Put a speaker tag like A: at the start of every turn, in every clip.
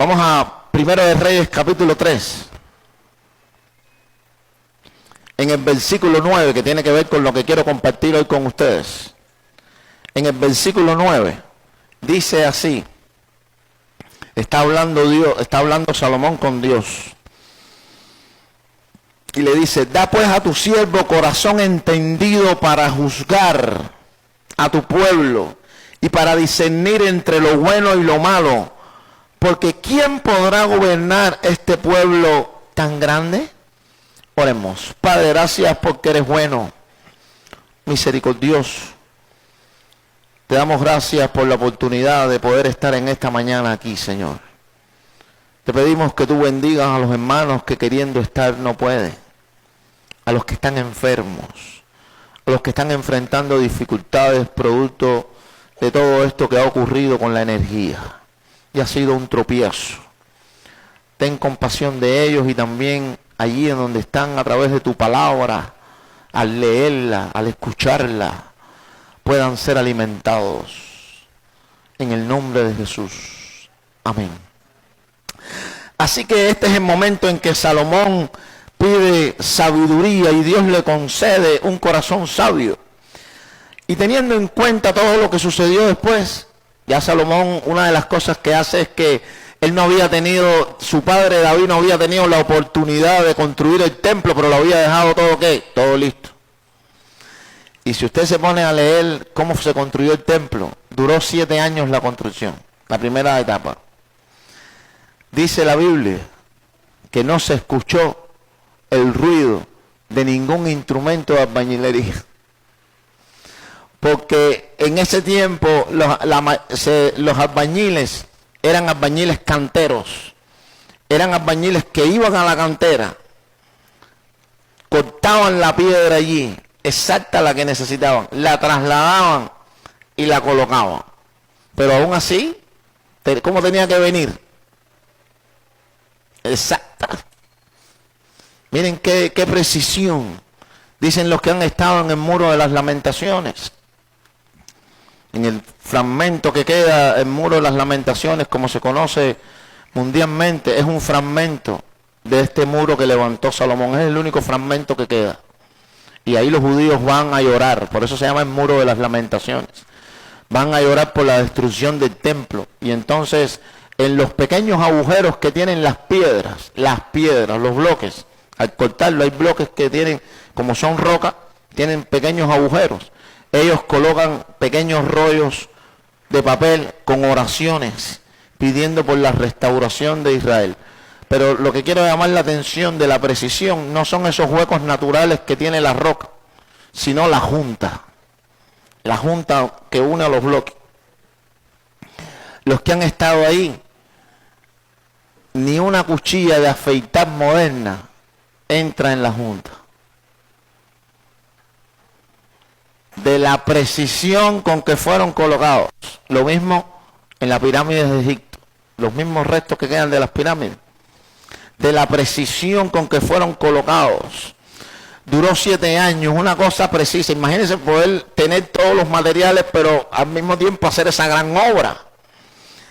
A: Vamos a Primero de Reyes, capítulo 3. En el versículo 9, que tiene que ver con lo que quiero compartir hoy con ustedes. En el versículo 9, dice así. Está hablando Salomón con Dios. Y le dice: da pues a tu siervo corazón entendido para juzgar a tu pueblo y para discernir entre lo bueno y lo malo. Porque ¿quién podrá gobernar este pueblo tan grande? Oremos. Padre, gracias porque eres bueno, misericordioso. Te damos gracias por la oportunidad de poder estar en esta mañana aquí, Señor. Te pedimos que tú bendigas a los hermanos que queriendo estar no pueden, a los que están enfermos, a los que están enfrentando dificultades producto de todo esto que ha ocurrido con la energía. Y ha sido un tropiezo. Ten compasión de ellos y también allí en donde están a través de tu palabra, al leerla, al escucharla, puedan ser alimentados. En el nombre de Jesús. Amén. Así que este es el momento en que Salomón pide sabiduría y Dios le concede un corazón sabio. Y teniendo en cuenta todo lo que sucedió después, ya Salomón, una de las cosas que hace es que él no había tenido, su padre David no había tenido la oportunidad de construir el templo, pero lo había dejado todo, ¿qué? Todo listo. Y si usted se pone a leer cómo se construyó el templo, duró 7 años la construcción, la primera etapa. Dice la Biblia que no se escuchó el ruido de ningún instrumento de albañilería. Porque en ese tiempo los albañiles eran albañiles canteros. Eran albañiles que iban a la cantera, cortaban la piedra allí, exacta la que necesitaban, la trasladaban y la colocaban. Pero aún así, ¿cómo tenía que venir? Exacta. Miren qué precisión. Dicen los que han estado en el Muro de las Lamentaciones. En el fragmento que queda, el Muro de las Lamentaciones, como se conoce mundialmente, es un fragmento de este muro que levantó Salomón. Es el único fragmento que queda. Y ahí los judíos van a llorar, por eso se llama el Muro de las Lamentaciones. Van a llorar por la destrucción del templo. Y entonces, en los pequeños agujeros que tienen las piedras, los bloques, al cortarlo hay bloques que tienen, como son roca, tienen pequeños agujeros. Ellos colocan pequeños rollos de papel con oraciones, pidiendo por la restauración de Israel. Pero lo que quiero llamar la atención de la precisión no son esos huecos naturales que tiene la roca, sino la junta que une a los bloques. Los que han estado ahí, ni una cuchilla de afeitar moderna entra en la junta. De la precisión con que fueron colocados. Lo mismo en las pirámides de Egipto. Los mismos restos que quedan de las pirámides. De la precisión con que fueron colocados. Duró 7 años, una cosa precisa. Imagínense poder tener todos los materiales, pero al mismo tiempo hacer esa gran obra.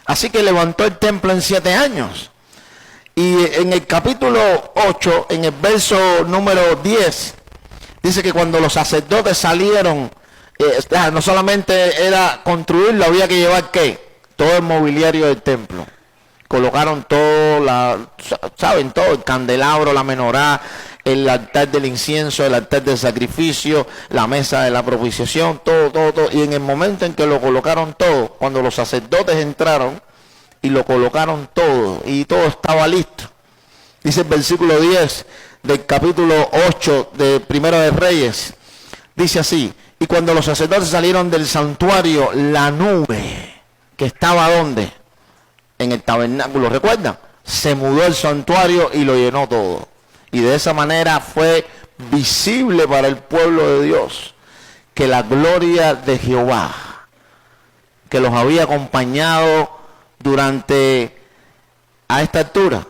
A: Así que levantó el templo en 7 años. Y en el capítulo 8, en el verso número 10, dice que cuando los sacerdotes salieron, no solamente era construirlo, había que llevar ¿qué? Todo el mobiliario del templo. Colocaron todo, ¿saben? Todo, el candelabro, la menorá, el altar del incienso, el altar del sacrificio, la mesa de la propiciación, todo. Y en el momento en que lo colocaron todo, cuando los sacerdotes entraron y lo colocaron todo, y todo estaba listo. Dice el versículo 10 del capítulo 8 de Primero de Reyes, dice así: y cuando los sacerdotes salieron del santuario, la nube que estaba ¿dónde? En el tabernáculo, ¿recuerdan? Se mudó el santuario y lo llenó todo. Y de esa manera fue visible para el pueblo de Dios que la gloria de Jehová, que los había acompañado durante, a esta altura,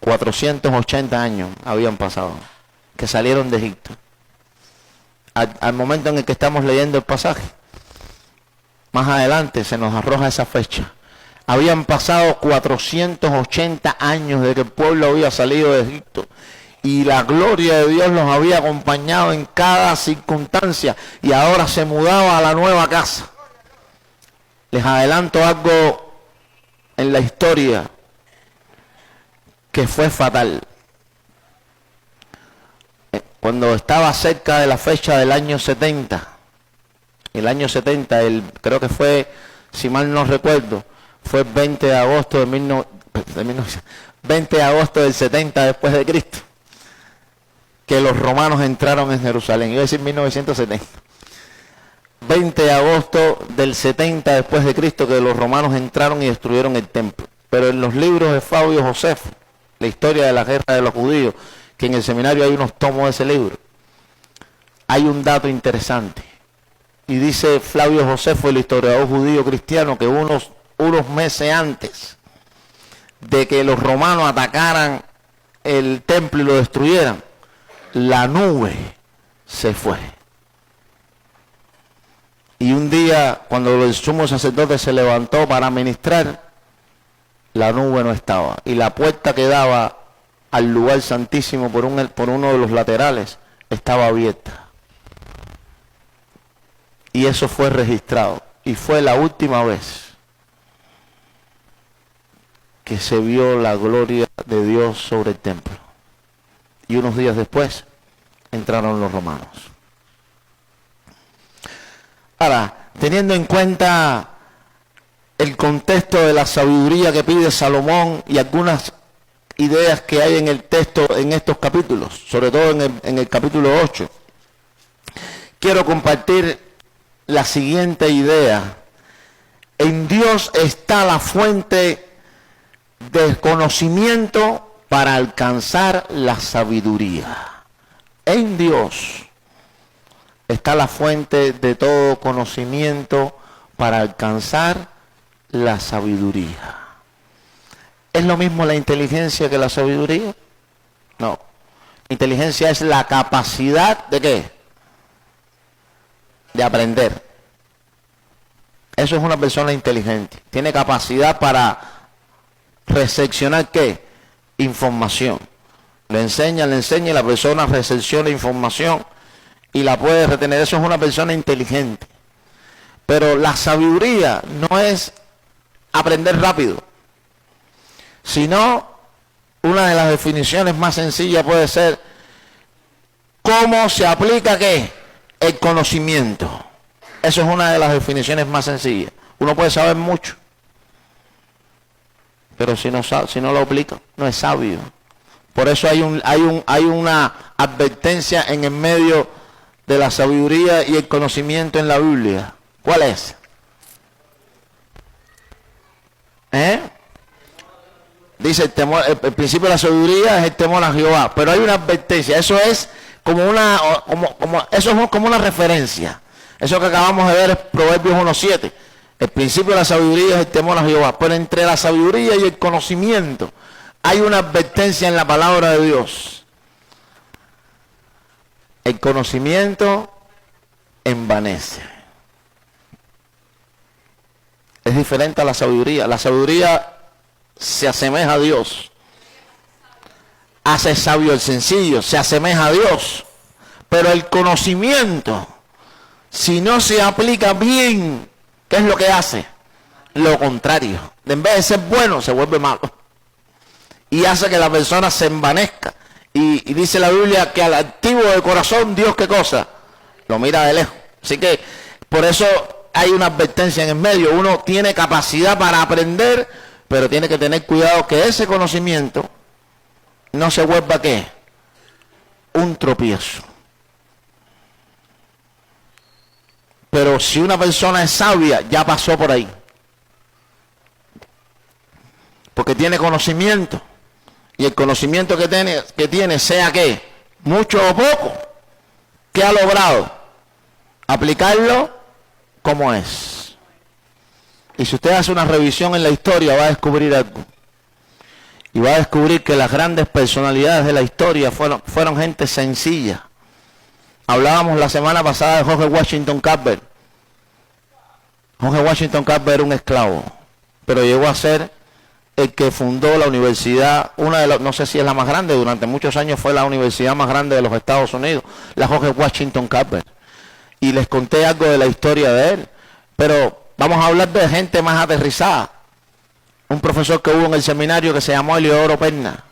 A: 480 años habían pasado, que salieron de Egipto. Al momento en el que estamos leyendo el pasaje, más adelante se nos arroja esa fecha. Habían pasado 480 años de que el pueblo había salido de Egipto. Y la gloria de Dios los había acompañado en cada circunstancia. Y ahora se mudaba a la nueva casa. Les adelanto algo en la historia que fue fatal. Cuando estaba cerca de la fecha del año 70, el año 70, creo que fue, si mal no recuerdo, fue el 20 de agosto de 20 de agosto del 70 después de Cristo, que los romanos entraron en Jerusalén. Iba a decir 1970. 20 de agosto del 70 después de Cristo, que los romanos entraron y destruyeron el templo. Pero en los libros de Flavio Josefo, la historia de la guerra de los judíos, que en el seminario hay unos tomos de ese libro, hay un dato interesante. Y dice Flavio Josefo, el historiador judío cristiano, que unos meses antes de que los romanos atacaran el templo y lo destruyeran, la nube se fue. Y un día, cuando el sumo sacerdote se levantó para ministrar, la nube no estaba. Y la puerta que daba al lugar santísimo por uno de los laterales estaba abierta. Y eso fue registrado. Y fue la última vez que se vio la gloria de Dios sobre el templo. Y unos días después entraron los romanos. Ahora, teniendo en cuenta el contexto de la sabiduría que pide Salomón y algunas ideas que hay en el texto en estos capítulos, sobre todo en el capítulo 8, quiero compartir la siguiente idea. En Dios está la fuente del conocimiento para alcanzar la sabiduría. En Dios está la fuente de todo conocimiento para alcanzar la sabiduría. ¿Es lo mismo la inteligencia que la sabiduría? No. Inteligencia es la capacidad de ¿qué? De aprender. Eso es una persona inteligente. Tiene capacidad para recepcionar ¿qué? Información. Le enseña y la persona recepciona información y la puede retener. Eso es una persona inteligente. Pero la sabiduría no es aprender rápido, sino una de las definiciones más sencillas puede ser cómo se aplica ¿qué? El conocimiento. Eso es una de las definiciones más sencillas. Uno puede saber mucho, pero si no lo aplica, no es sabio. Por eso hay una advertencia en el medio de la sabiduría y el conocimiento en la Biblia. ¿Cuál es? Dice el temor, el principio de la sabiduría es el temor a Jehová, pero hay una advertencia. Eso es como una referencia. Eso que acabamos de ver es Proverbios 1:7. El principio de la sabiduría es el temor a Jehová, pero entre la sabiduría y el conocimiento hay una advertencia en la palabra de Dios. El conocimiento envanece. Es diferente a la sabiduría. La sabiduría se asemeja a Dios. Hace sabio el sencillo, se asemeja a Dios. Pero el conocimiento, si no se aplica bien, ¿qué es lo que hace? Lo contrario. En vez de ser bueno, se vuelve malo. Y hace que la persona se envanezca. Y dice la Biblia que al altivo de corazón, Dios, ¿qué cosa? Lo mira de lejos. Así que, por eso hay una advertencia en el medio. Uno tiene capacidad para aprender, pero tiene que tener cuidado que ese conocimiento no se vuelva ¿qué? Un tropiezo. Pero si una persona es sabia, ya pasó por ahí. Porque tiene conocimiento. Y el conocimiento que tiene sea ¿qué? Mucho o poco. ¿Qué ha logrado? Aplicarlo como es. Y si usted hace una revisión en la historia, va a descubrir algo. Y va a descubrir que las grandes personalidades de la historia fueron gente sencilla. Hablábamos la semana pasada de George Washington Carver. George Washington Carver era un esclavo. pero llegó a ser el que fundó la universidad, no sé si es la más grande, durante muchos años fue la universidad más grande de los Estados Unidos, la George Washington Carver. Y les conté algo de la historia de él, pero vamos a hablar de gente más aterrizada. Un profesor que hubo en el seminario que se llamó Eliodoro Perna.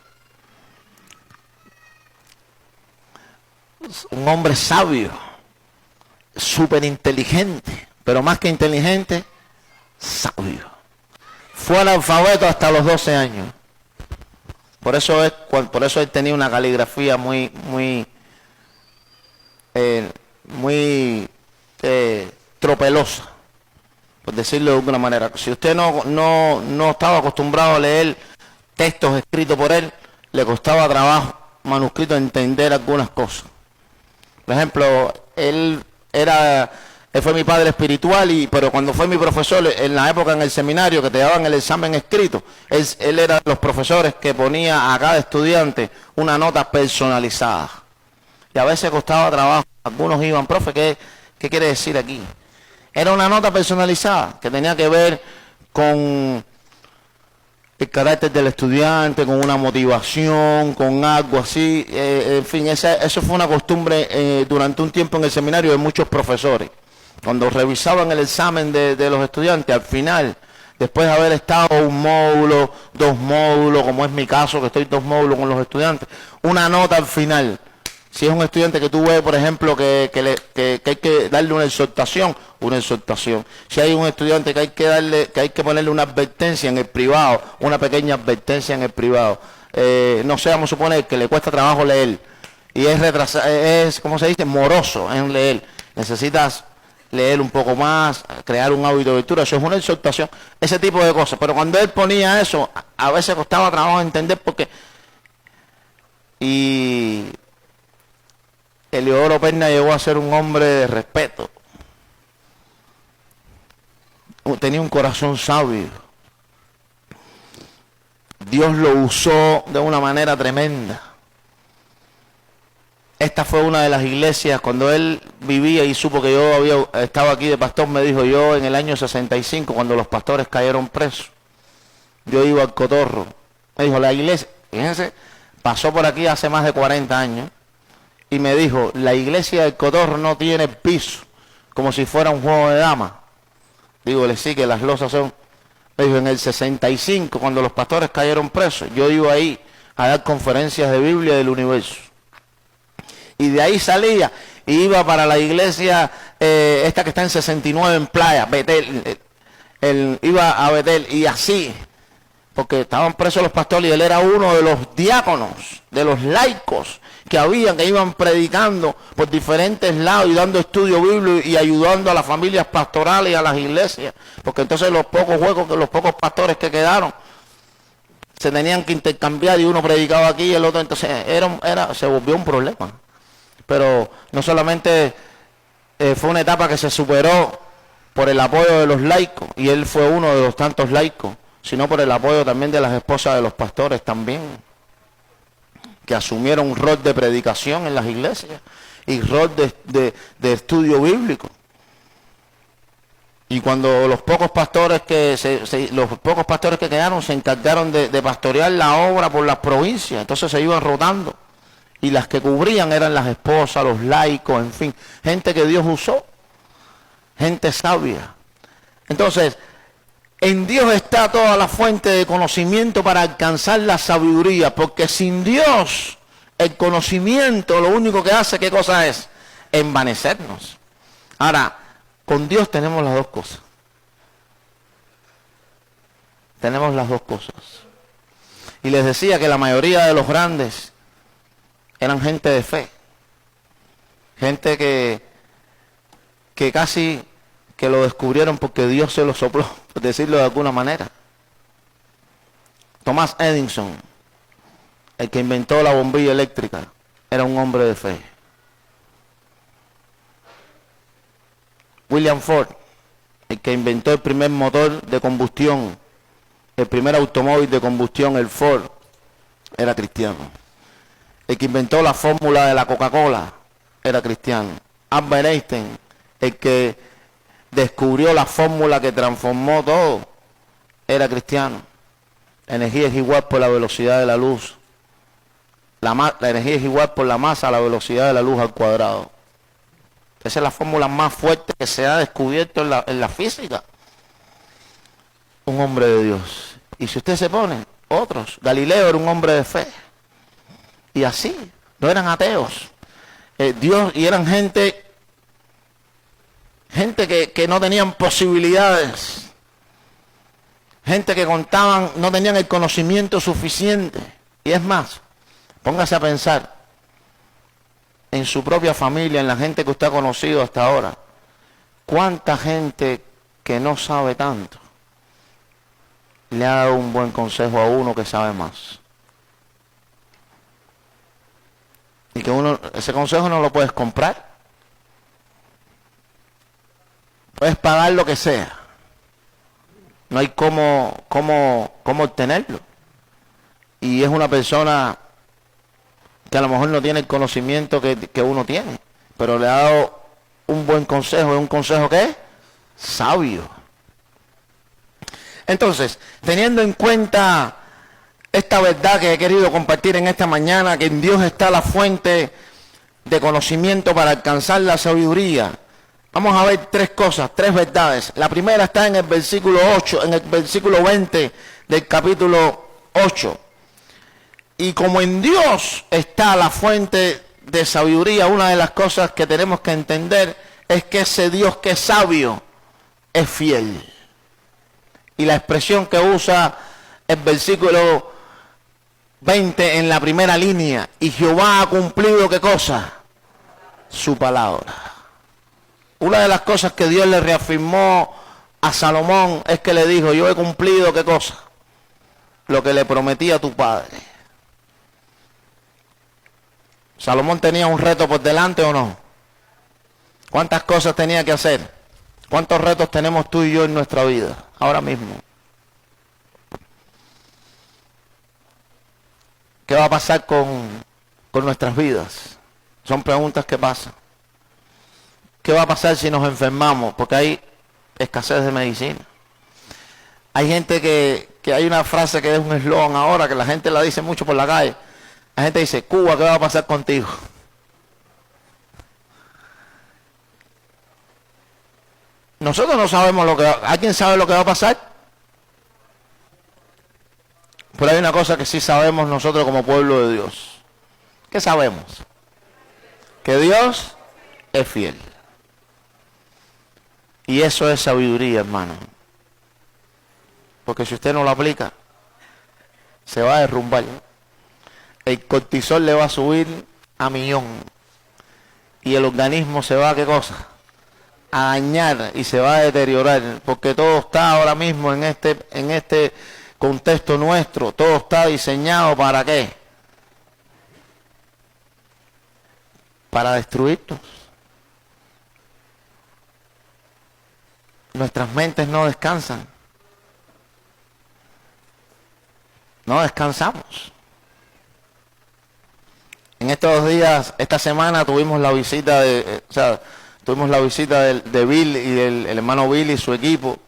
A: Un hombre sabio, súper inteligente, pero más que inteligente, sabio. Fue analfabeto hasta los 12 años. Por eso él tenía una caligrafía muy tropelosa, por decirlo de alguna manera. Si usted no estaba acostumbrado a leer textos escritos por él, le costaba trabajo manuscrito entender algunas cosas. Por ejemplo, él fue mi padre espiritual, pero cuando fue mi profesor en la época en el seminario que te daban el examen escrito, él era de los profesores que ponía a cada estudiante una nota personalizada. Y a veces costaba trabajo. Algunos iban, profe, ¿qué quiere decir aquí? Era una nota personalizada que tenía que ver con el carácter del estudiante, con una motivación, con algo así. En fin, eso fue una costumbre durante un tiempo en el seminario de muchos profesores. Cuando revisaban el examen de los estudiantes, al final, después de haber estado un módulo, 2 módulos, como es mi caso, que estoy 2 módulos con los estudiantes, una nota al final. Si es un estudiante que tú ves, por ejemplo, que hay que darle una exhortación. Si hay un estudiante que hay que ponerle una advertencia en el privado, una pequeña advertencia en el privado. No sé, vamos a suponer que le cuesta trabajo leer y ¿cómo se dice? Moroso en leer. Necesitas leer un poco más, crear un hábito de lectura. Eso es una exhortación, ese tipo de cosas. Pero cuando él ponía eso, a veces costaba trabajo entender porque... Y Eliodoro Perna llegó a ser un hombre de respeto. Tenía un corazón sabio. Dios lo usó de una manera tremenda. Esta fue una de las iglesias, cuando él vivía y supo que yo había estado aquí de pastor, me dijo, yo en el año 65, cuando los pastores cayeron presos, yo iba al Cotorro. Me dijo, la iglesia, fíjense, pasó por aquí hace más de 40 años, y me dijo, la iglesia del Cotorro no tiene piso, como si fuera un juego de damas. Dígole, sí, que las losas son... Me dijo, en el 65, cuando los pastores cayeron presos, yo iba ahí a dar conferencias de Biblia del universo. Y de ahí salía, y iba para la iglesia, esta que está en 69 en Playa, Betel. Iba a Betel, y así, porque estaban presos los pastores, y él era uno de los diáconos, de los laicos, que iban predicando por diferentes lados y dando estudio bíblico y ayudando a las familias pastorales y a las iglesias, porque entonces los pocos pastores que quedaron se tenían que intercambiar y uno predicaba aquí y el otro, entonces se volvió un problema. Pero no solamente fue una etapa que se superó por el apoyo de los laicos, y él fue uno de los tantos laicos, sino por el apoyo también de las esposas de los pastores también, que asumieron un rol de predicación en las iglesias y rol de estudio bíblico. Y cuando los pocos pastores que quedaron se encargaron de pastorear la obra por las provincias, entonces se iban rotando, y las que cubrían eran las esposas, los laicos, en fin, gente que Dios usó, gente sabia. Entonces, en Dios está toda la fuente de conocimiento para alcanzar la sabiduría, porque sin Dios el conocimiento lo único que hace, ¿qué cosa es? Envanecernos. Ahora, con Dios tenemos las dos cosas. Tenemos las dos cosas. Y les decía que la mayoría de los grandes eran gente de fe. Gente que casi que lo descubrieron porque Dios se lo sopló, por decirlo de alguna manera. Thomas Edison, el que inventó la bombilla eléctrica, era un hombre de fe. William Ford, el que inventó el primer motor de combustión, el primer automóvil de combustión, el Ford, era cristiano. El que inventó la fórmula de la Coca-Cola, era cristiano. Albert Einstein, el que descubrió la fórmula que transformó todo, era cristiano. La energía es igual por la velocidad de la luz. La energía es igual por la masa a la velocidad de la luz al cuadrado. Esa es la fórmula más fuerte que se ha descubierto en la física. Un hombre de Dios. Y si usted se pone, otros. Galileo era un hombre de fe. Y así, no eran ateos. Dios, y eran gente que no tenían posibilidades. Gente que contaban, no tenían el conocimiento suficiente. Y es más, póngase a pensar en su propia familia, en la gente que usted ha conocido hasta ahora. ¿Cuánta gente que no sabe tanto le ha dado un buen consejo a uno que sabe más? Y que ese consejo no lo puedes comprar. Puedes pagar lo que sea. No hay cómo obtenerlo. Y es una persona que a lo mejor no tiene el conocimiento que uno tiene, pero le ha dado un buen consejo. ¿Es un consejo que es sabio? Entonces, teniendo en cuenta esta verdad que he querido compartir en esta mañana, que en Dios está la fuente de conocimiento para alcanzar la sabiduría, vamos a ver tres cosas, tres verdades. La primera está en el versículo 8, en el versículo 20 del capítulo 8. Y como en Dios está la fuente de sabiduría, una de las cosas que tenemos que entender es que ese Dios que es sabio es fiel. Y la expresión que usa el versículo 20 en la primera línea, y Jehová ha cumplido ¿qué cosa? Su palabra. Una de las cosas que Dios le reafirmó a Salomón es que le dijo, yo he cumplido ¿qué cosa? Lo que le prometí a tu padre. ¿Salomón tenía un reto por delante o no? ¿Cuántas cosas tenía que hacer? ¿Cuántos retos tenemos tú y yo en nuestra vida ahora mismo? ¿Qué va a pasar con nuestras vidas? Son preguntas que pasan. ¿Qué va a pasar si nos enfermamos? Porque hay escasez de medicina. Hay gente que hay una frase que es un eslogan ahora, que la gente la dice mucho por la calle. La gente dice, Cuba, ¿qué va a pasar contigo? Nosotros no sabemos lo que va. ¿Alguien sabe lo que va a pasar? Pero hay una cosa que sí sabemos nosotros como pueblo de Dios. ¿Qué sabemos? Que Dios es fiel. Y eso es sabiduría, hermano. Porque si usted no lo aplica, se va a derrumbar. El cortisol le va a subir a millón. Y el organismo se va a ¿qué cosa? A dañar y se va a deteriorar. Porque todo está ahora mismo en este contexto nuestro, todo está diseñado ¿para qué? Para destruirnos. Nuestras mentes no descansan. No descansamos. En estos días, esta semana tuvimos la visita de Bill y el hermano Bill y su equipo.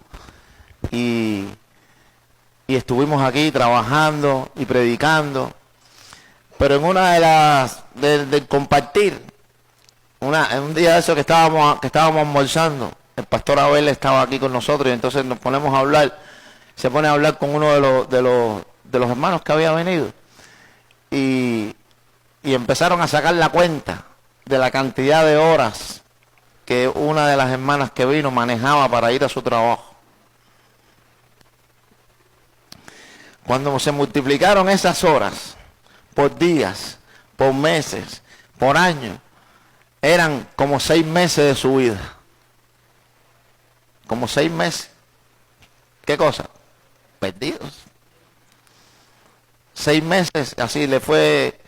A: Y estuvimos aquí trabajando y predicando. Pero en una del compartir, en un día de eso que estábamos almorzando, el pastor Abel estaba aquí con nosotros y entonces nos ponemos a hablar. Se pone a hablar con uno de los hermanos que había venido. Y empezaron a sacar la cuenta de la cantidad de horas que una de las hermanas que vino manejaba para ir a su trabajo. Cuando se multiplicaron esas horas por días, por meses, por años, eran como 6 meses de su vida. Como 6 meses. ¿Qué cosa? Perdidos. 6 meses, así le fue.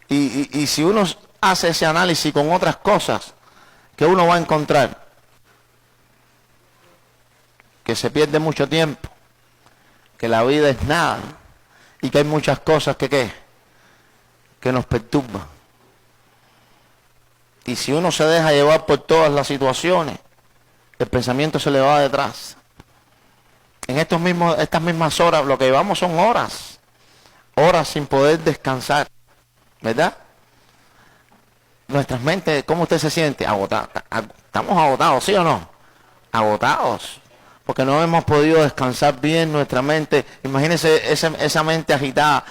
A: Y si uno hace ese análisis con otras cosas, que uno va a encontrar que se pierde mucho tiempo, que la vida es nada y que hay muchas cosas que nos perturban. Y si uno se deja llevar por todas las situaciones, el pensamiento se le va detrás. en estas mismas horas, lo que llevamos son horas sin poder descansar, ¿verdad? Nuestras mentes, ¿cómo usted se siente? Agotado. Estamos agotados, ¿sí o no? Agotados, porque no hemos podido descansar bien nuestra mente. Imagínense esa mente agitada.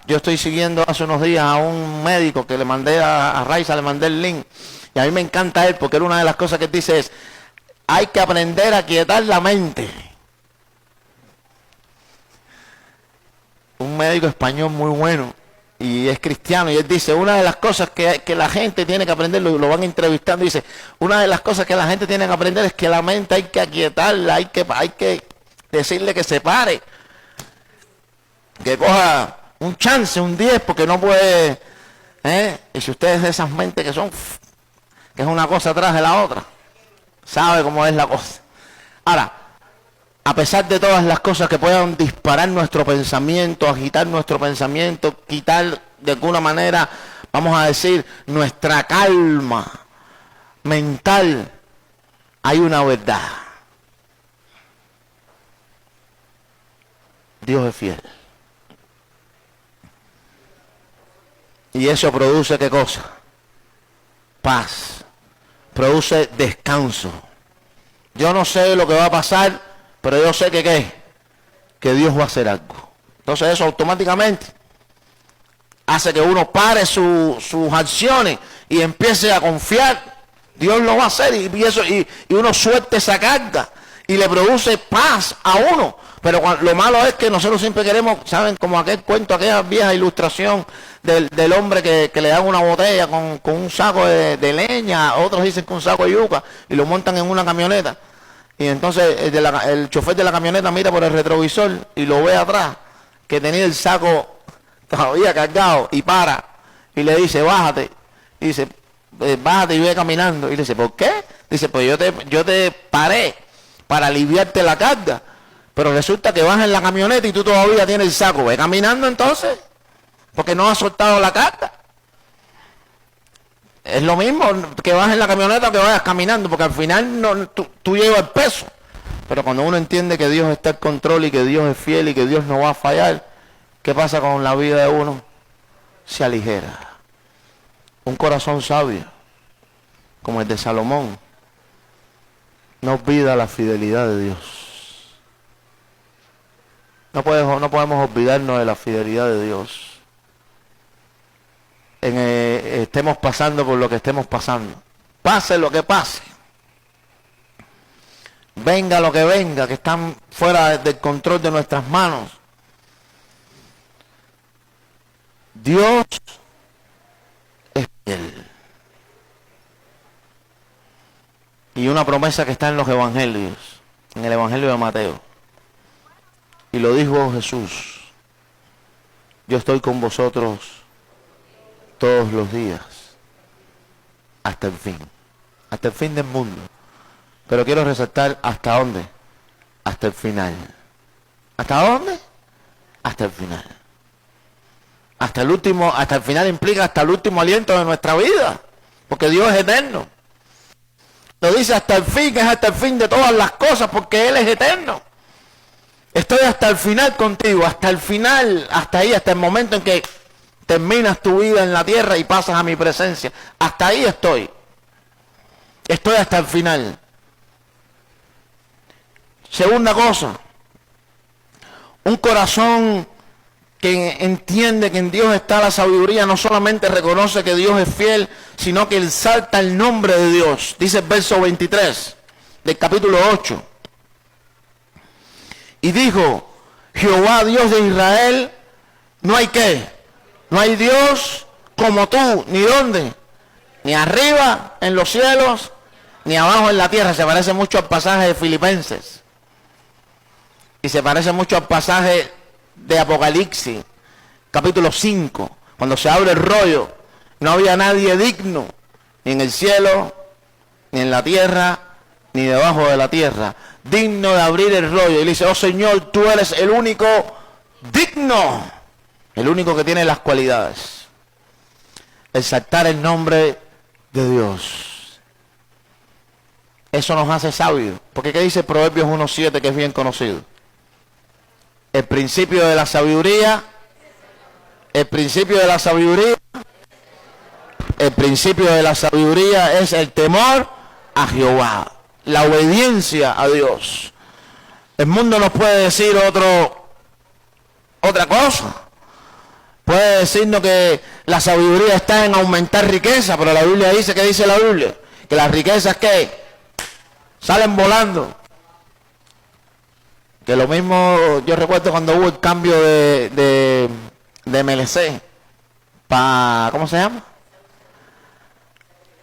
A: Yo estoy siguiendo hace unos días a un médico que le mandé a Raiza, le mandé el link, y a mí me encanta él, porque una de las cosas que dice es, hay que aprender a quietar la mente. Un médico español muy bueno, y es cristiano, y él dice, una de las cosas que la gente tiene que aprender, lo van entrevistando, y dice, una de las cosas que la gente tiene que aprender es que la mente hay que aquietarla, hay que decirle que se pare, que coja un chance, un 10, porque no puede, y si ustedes de esas mentes que es una cosa atrás de la otra, sabe cómo es la cosa. Ahora, a pesar de todas las cosas que puedan disparar nuestro pensamiento, agitar nuestro pensamiento, quitar de alguna manera, vamos a decir, nuestra calma mental, hay una verdad. Dios es fiel. Y eso produce ¿qué cosa? Paz. Produce descanso. Yo no sé lo que va a pasar, pero yo sé que Dios va a hacer algo. Entonces eso automáticamente hace que uno pare sus acciones y empiece a confiar. Dios lo va a hacer y uno suelte esa carga y le produce paz a uno. Pero lo malo es que nosotros siempre queremos, ¿saben? Como aquel cuento, aquella vieja ilustración del hombre que le dan una botella con un saco de leña, otros dicen que un saco de yuca, y lo montan en una camioneta. Y entonces el chofer de la camioneta mira por el retrovisor y lo ve atrás, que tenía el saco todavía cargado, y para, y le dice, bájate. Y dice, bájate y ve caminando. Y le dice, ¿por qué? Dice, pues yo te paré para aliviarte la carga, pero resulta que vas en la camioneta y tú todavía tienes el saco. Ve caminando entonces, porque no has soltado la carga. Es lo mismo que vas en la camioneta o que vayas caminando, porque al final tú llevas el peso. Pero cuando uno entiende que Dios está en control y que Dios es fiel y que Dios no va a fallar, ¿qué pasa con la vida de uno? Se aligera. Un corazón sabio, como el de Salomón, no olvida la fidelidad de Dios. No podemos olvidarnos de la fidelidad de Dios. Estemos pasando por lo que estemos pasando, pase lo que pase, venga lo que venga, que están fuera del control de nuestras manos, Dios es fiel. Y una promesa que está en los evangelios, en el evangelio de Mateo, y lo dijo Jesús, yo estoy con vosotros todos los días, hasta el fin del mundo. Pero quiero resaltar, ¿hasta dónde? Hasta el final. ¿Hasta dónde? Hasta el final. Hasta el final implica hasta el último aliento de nuestra vida, porque Dios es eterno. Lo dice hasta el fin, que es hasta el fin de todas las cosas, porque Él es eterno. Estoy hasta el final contigo, hasta el final, hasta ahí, hasta el momento en que terminas tu vida en la tierra y pasas a mi presencia. Hasta ahí estoy. Estoy hasta el final. Segunda cosa, un corazón que entiende que en Dios está la sabiduría, no solamente reconoce que Dios es fiel, sino que exalta el nombre de Dios. Dice el verso 23 del capítulo 8. Y dijo, Jehová Dios de Israel, no hay qué, no hay Dios como tú, ni dónde, ni arriba en los cielos, ni abajo en la tierra. Se parece mucho al pasaje de Filipenses. Y se parece mucho al pasaje de Apocalipsis, capítulo 5, cuando se abre el rollo. No había nadie digno, ni en el cielo, ni en la tierra, ni debajo de la tierra, digno de abrir el rollo. Y le dice, oh Señor, tú eres el único digno, el único que tiene las cualidades. Exaltar el nombre de Dios. Eso nos hace sabios. Porque ¿qué dice Proverbios 1:7, que es bien conocido? El principio de la sabiduría, el principio de la sabiduría, el principio de la sabiduría es el temor a Jehová, la obediencia a Dios. El mundo nos puede decir otra cosa. Puede decirnos que la sabiduría está en aumentar riqueza, pero la Biblia dice, ¿qué dice la Biblia? Que las riquezas, ¿qué? Salen volando. Que lo mismo, yo recuerdo cuando hubo el cambio de MLC para, ¿cómo se llama?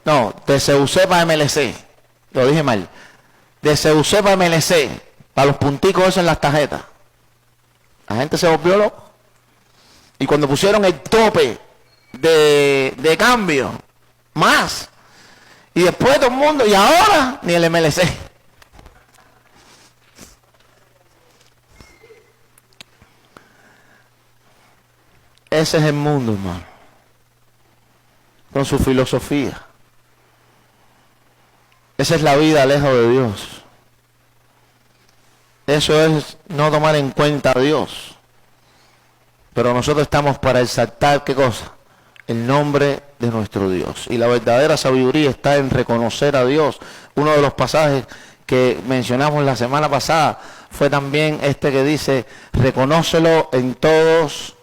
A: No, de CUC para MLC. Lo dije mal. De CUC para MLC, para los punticos esos en las tarjetas. La gente se volvió loco. Y cuando pusieron el tope de cambio, más. Y después todo el mundo, y ahora ni el MLC. Ese es el mundo, hermano. Con su filosofía. Esa es la vida lejos de Dios. Eso es no tomar en cuenta a Dios. Pero nosotros estamos para exaltar, ¿qué cosa? El nombre de nuestro Dios. Y la verdadera sabiduría está en reconocer a Dios. Uno de los pasajes que mencionamos la semana pasada fue también este que dice, reconócelo en todos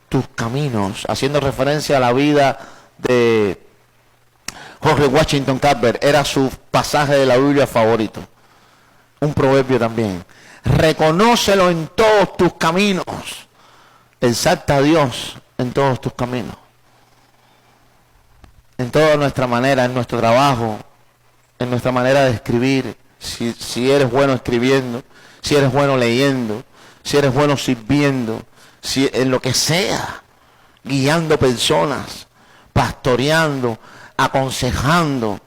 A: tus caminos, haciendo referencia a la vida de George Washington Carver. Era su pasaje de la Biblia favorito. Un proverbio también. Reconócelo en todos tus caminos. Exalta a Dios en todos tus caminos. En toda nuestra manera, en nuestro trabajo, en nuestra manera de escribir. Si eres bueno escribiendo, si eres bueno leyendo, si eres bueno sirviendo, si en lo que sea, guiando personas, pastoreando, aconsejando,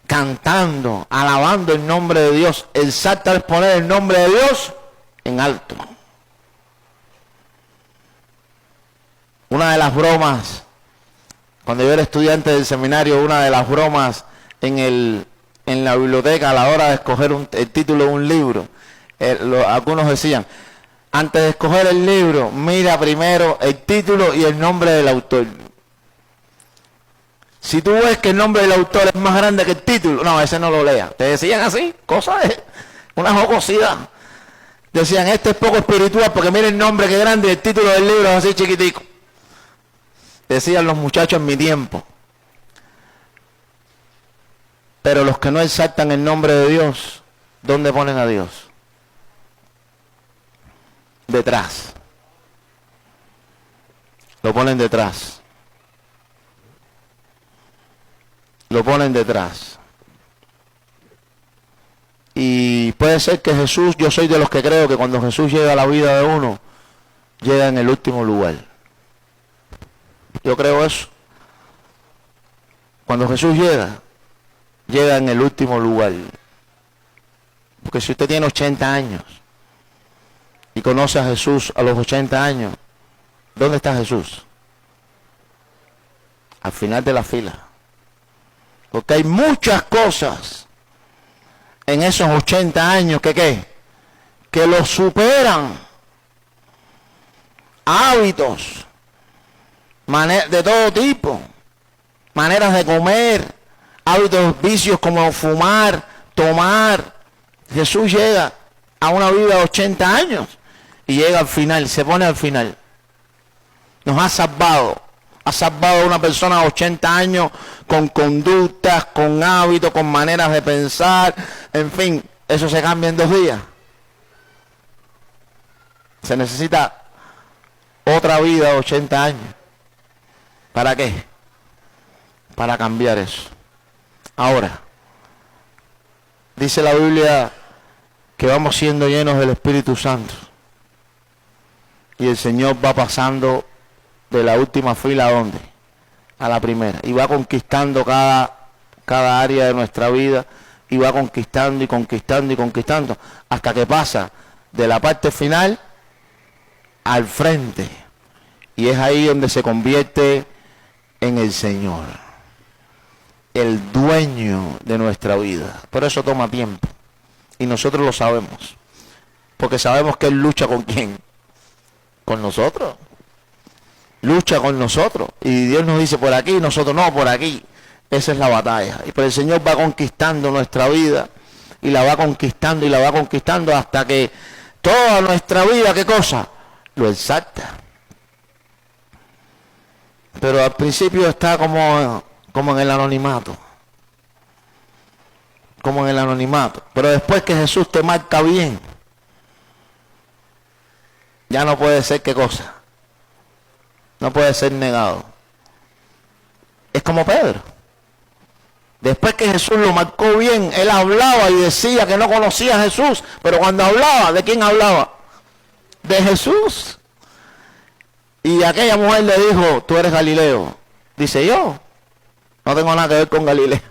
A: cantando, alabando el nombre de Dios. Exalta es poner el nombre de Dios en alto. Una de las bromas, cuando yo era estudiante del seminario, una de las bromas en la biblioteca a la hora de escoger el título de un libro, algunos decían, antes de escoger el libro, mira primero el título y el nombre del autor. Si tú ves que el nombre del autor es más grande que el título, no, ese no lo lea. Te decían así, cosa de una jocosidad. Decían, este es poco espiritual porque mira el nombre que es grande y el título del libro es así chiquitico. Decían los muchachos en mi tiempo. Pero los que no exaltan el nombre de Dios, ¿dónde ponen a Dios? Detrás. Lo ponen detrás. Lo ponen detrás. Y puede ser que Jesús, yo soy de los que creo que cuando Jesús llega a la vida de uno, llega en el último lugar. Yo creo eso. Cuando Jesús llega en el último lugar. Porque si usted tiene 80 años y conoce a Jesús a los 80 años, ¿dónde está Jesús? Al final de la fila. Porque hay muchas cosas en esos 80 años que lo superan. Hábitos de todo tipo, maneras de comer, hábitos, vicios como fumar, tomar. Jesús llega a una vida de 80 años y llega al final, se pone al final. Nos ha salvado a una persona de 80 años con conductas, con hábitos, con maneras de pensar, en fin, eso se cambia en 2 días. Se necesita otra vida de 80 años. ¿Para qué? Para cambiar eso. Ahora, dice la Biblia que vamos siendo llenos del Espíritu Santo. Y el Señor va pasando de la última fila ¿a dónde? A la primera. Y va conquistando cada área de nuestra vida. Y va conquistando y conquistando y conquistando. Hasta que pasa de la parte final al frente. Y es ahí donde se convierte en el Señor. el dueño de nuestra vida. Por eso toma tiempo. Y nosotros lo sabemos. Porque sabemos que Él lucha con quién. Con nosotros. Lucha con nosotros. Y Dios nos dice por aquí, nosotros no, por aquí. Esa es la batalla. Y pero el Señor va conquistando nuestra vida. Y la va conquistando y la va conquistando hasta que toda nuestra vida, ¿qué cosa? Lo exalta. Pero al principio está como en el anonimato. Como en el anonimato. Pero después que Jesús te marca bien, ya no puede ser qué cosa. No puede ser negado. Es como Pedro. Después que Jesús lo marcó bien, él hablaba y decía que no conocía a Jesús. Pero cuando hablaba, ¿de quién hablaba? De Jesús. Y aquella mujer le dijo, tú eres Galileo. Dice, yo no tengo nada que ver con Galilea.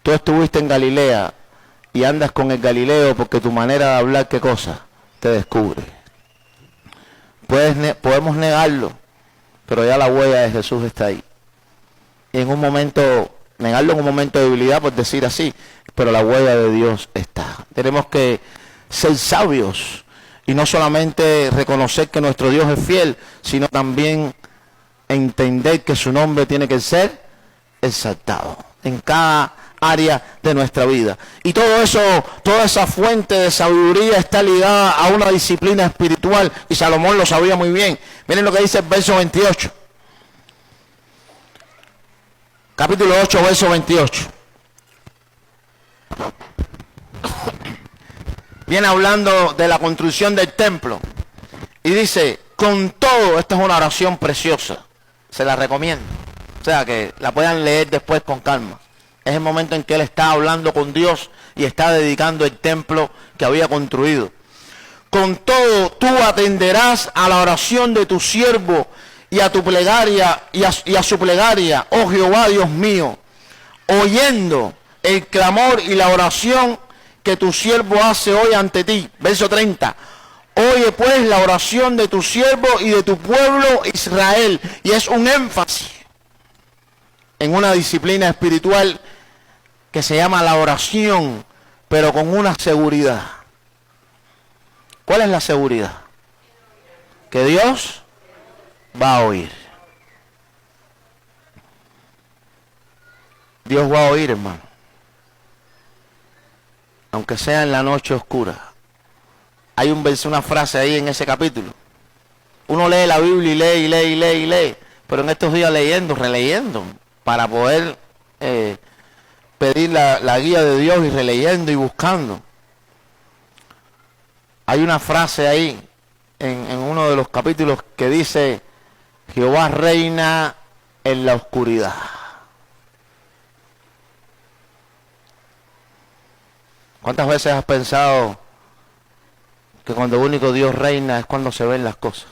A: Tú estuviste en Galilea y andas con el Galileo porque tu manera de hablar, ¿qué cosa? Te descubre. Podemos negarlo, pero ya la huella de Jesús está ahí. Y en un momento, negarlo en un momento de debilidad, por decir así, pero la huella de Dios está. Tenemos que ser sabios y no solamente reconocer que nuestro Dios es fiel, sino también entender que su nombre tiene que ser exaltado en cada área de nuestra vida. Y todo eso, toda esa fuente de sabiduría está ligada a una disciplina espiritual, y Salomón lo sabía muy bien. Miren lo que dice el verso 28. Capítulo 8, verso 28. Viene hablando de la construcción del templo. Y dice, con todo, esta es una oración preciosa. Se la recomiendo. O sea, que la puedan leer después con calma. Es el momento en que él está hablando con Dios y está dedicando el templo que había construido. Con todo, tú atenderás a la oración de tu siervo y a tu plegaria y a su plegaria, oh Jehová Dios mío, oyendo el clamor y la oración que tu siervo hace hoy ante ti. Verso 30. Oye pues la oración de tu siervo y de tu pueblo Israel. Y es un énfasis en una disciplina espiritual que se llama la oración, pero con una seguridad. ¿Cuál es la seguridad? Que Dios va a oír. Dios va a oír, hermano. Aunque sea en la noche oscura. Hay una frase ahí en ese capítulo. Uno lee la Biblia y lee, y lee, y lee, y lee. Pero en estos días leyendo, releyendo, para poder pedir la guía de Dios y releyendo y buscando. Hay una frase ahí en uno de los capítulos que dice, Jehová reina en la oscuridad. ¿Cuántas veces has pensado que cuando el único Dios reina es cuando se ven las cosas?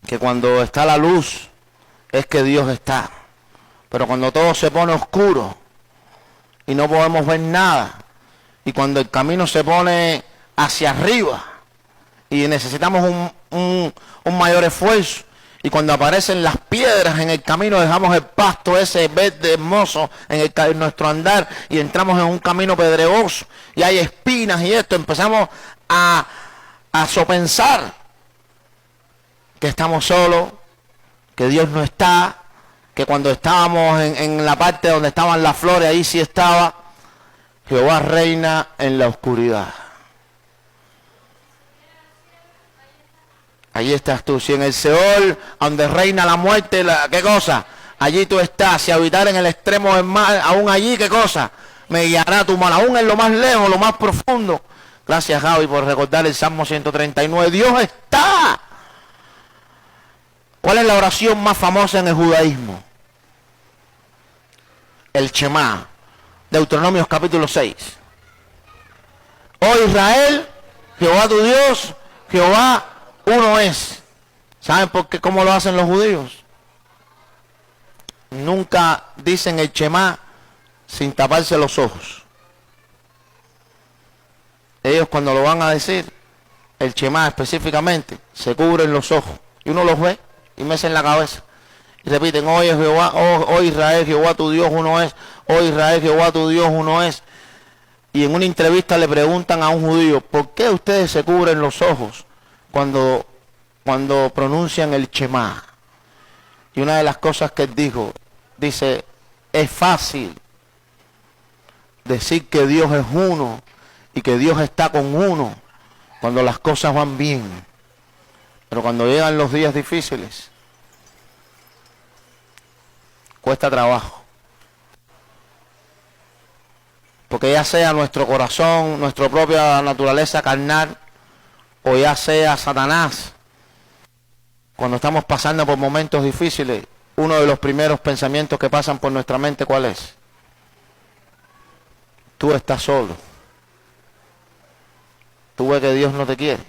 A: Que cuando está la luz es que Dios está. Pero cuando todo se pone oscuro y no podemos ver nada, y cuando el camino se pone hacia arriba y necesitamos un mayor esfuerzo, y cuando aparecen las piedras en el camino, dejamos el pasto ese verde hermoso en nuestro andar y entramos en un camino pedregoso y hay espinas y esto, empezamos a sopensar que estamos solos, que Dios no está, que cuando estábamos en la parte donde estaban las flores, ahí sí estaba. Jehová reina en la oscuridad. Allí estás tú. Si en el Seol, donde reina la muerte, ¿qué cosa? Allí tú estás. Si habitar en el extremo del mar, aún allí, ¿qué cosa? Me guiará tu mano, aún en lo más lejos, lo más profundo. Gracias, Javi, por recordar el Salmo 139. Dios está. ¿Cuál es la oración más famosa en el judaísmo? El Shema. Deuteronomios capítulo 6. Oh Israel, Jehová tu Dios, Jehová uno es. ¿Saben por qué? ¿Cómo lo hacen los judíos? Nunca dicen el Shema sin taparse los ojos. Ellos cuando lo van a decir, el Shema específicamente, se cubren los ojos Y uno los ve y mece en la cabeza. Y repiten, oye Jehová, oh Israel, Jehová tu Dios uno es. Oh Israel, Jehová tu Dios uno es. Y en una entrevista le preguntan a un judío, ¿por qué ustedes se cubren los ojos cuando pronuncian el Shema? Y una de las cosas que él dijo, dice, es fácil decir que Dios es uno y que Dios está con uno cuando las cosas van bien. Pero cuando llegan los días difíciles, cuesta trabajo. Porque ya sea nuestro corazón, nuestra propia naturaleza carnal, o ya sea Satanás, cuando estamos pasando por momentos difíciles, uno de los primeros pensamientos que pasan por nuestra mente, ¿cuál es? Tú estás solo. Tú ves que Dios no te quiere.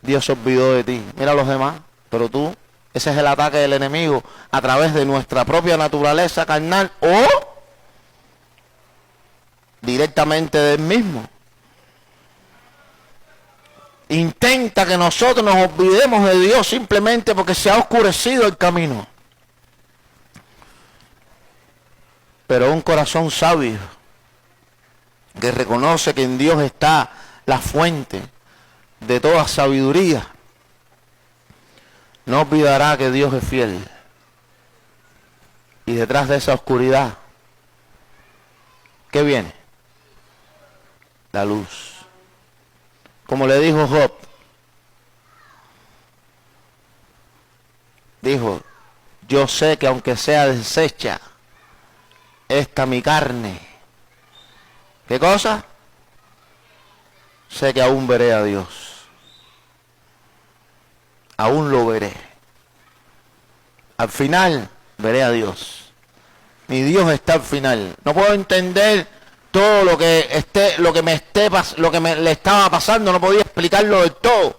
A: Dios se olvidó de ti. Mira a los demás, pero tú, ese es el ataque del enemigo a través de nuestra propia naturaleza carnal o directamente del mismo. Intenta que nosotros nos olvidemos de Dios simplemente porque se ha oscurecido el camino. Pero un corazón sabio que reconoce que en Dios está la fuente de toda sabiduría, no olvidará que Dios es fiel. Y detrás de esa oscuridad, ¿qué viene? La luz. Como le dijo Job, dijo, yo sé que aunque sea deshecha esta mi carne, ¿qué cosa? Sé que aún veré a Dios. Aún lo veré. Al final veré a Dios. Mi Dios está al final. No puedo entender todo lo que le estaba pasando, no podía explicarlo del todo,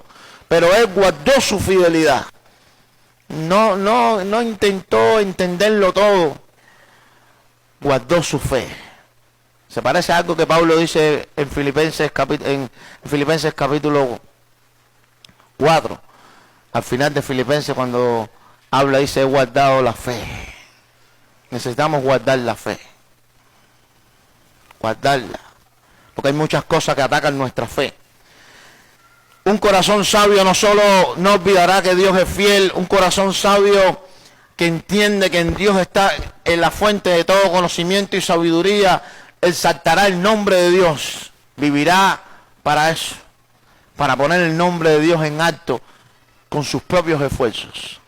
A: pero él guardó su fidelidad. No intentó entenderlo todo. Guardó su fe. Se parece a algo que Pablo dice en Filipenses capítulo 4. Al final de Filipenses, cuando habla, dice, he guardado la fe. Necesitamos guardar la fe. Guardarla. Porque hay muchas cosas que atacan nuestra fe. Un corazón sabio no solo no olvidará que Dios es fiel, un corazón sabio que entiende que en Dios está en la fuente de todo conocimiento y sabiduría, exaltará el nombre de Dios, vivirá para eso, para poner el nombre de Dios en alto con sus propios esfuerzos.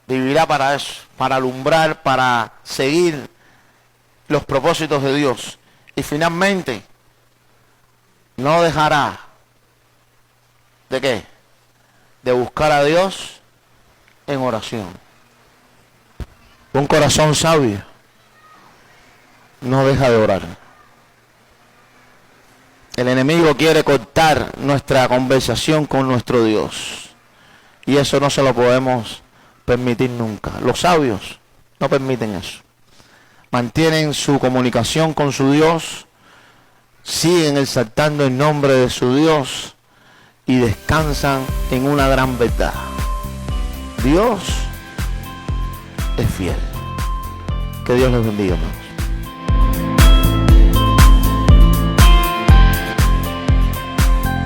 A: Vivirá para eso, para alumbrar, para seguir los propósitos de Dios. Y finalmente, no dejará ¿de qué? De buscar a Dios en oración. Un corazón sabio no deja de orar. El enemigo quiere cortar nuestra conversación con nuestro Dios. Y eso no se lo podemos permitir nunca. Los sabios no permiten eso. Mantienen su comunicación con su Dios, siguen exaltando el nombre de su Dios y descansan en una gran verdad. Dios es fiel. Que Dios les bendiga, hermanos.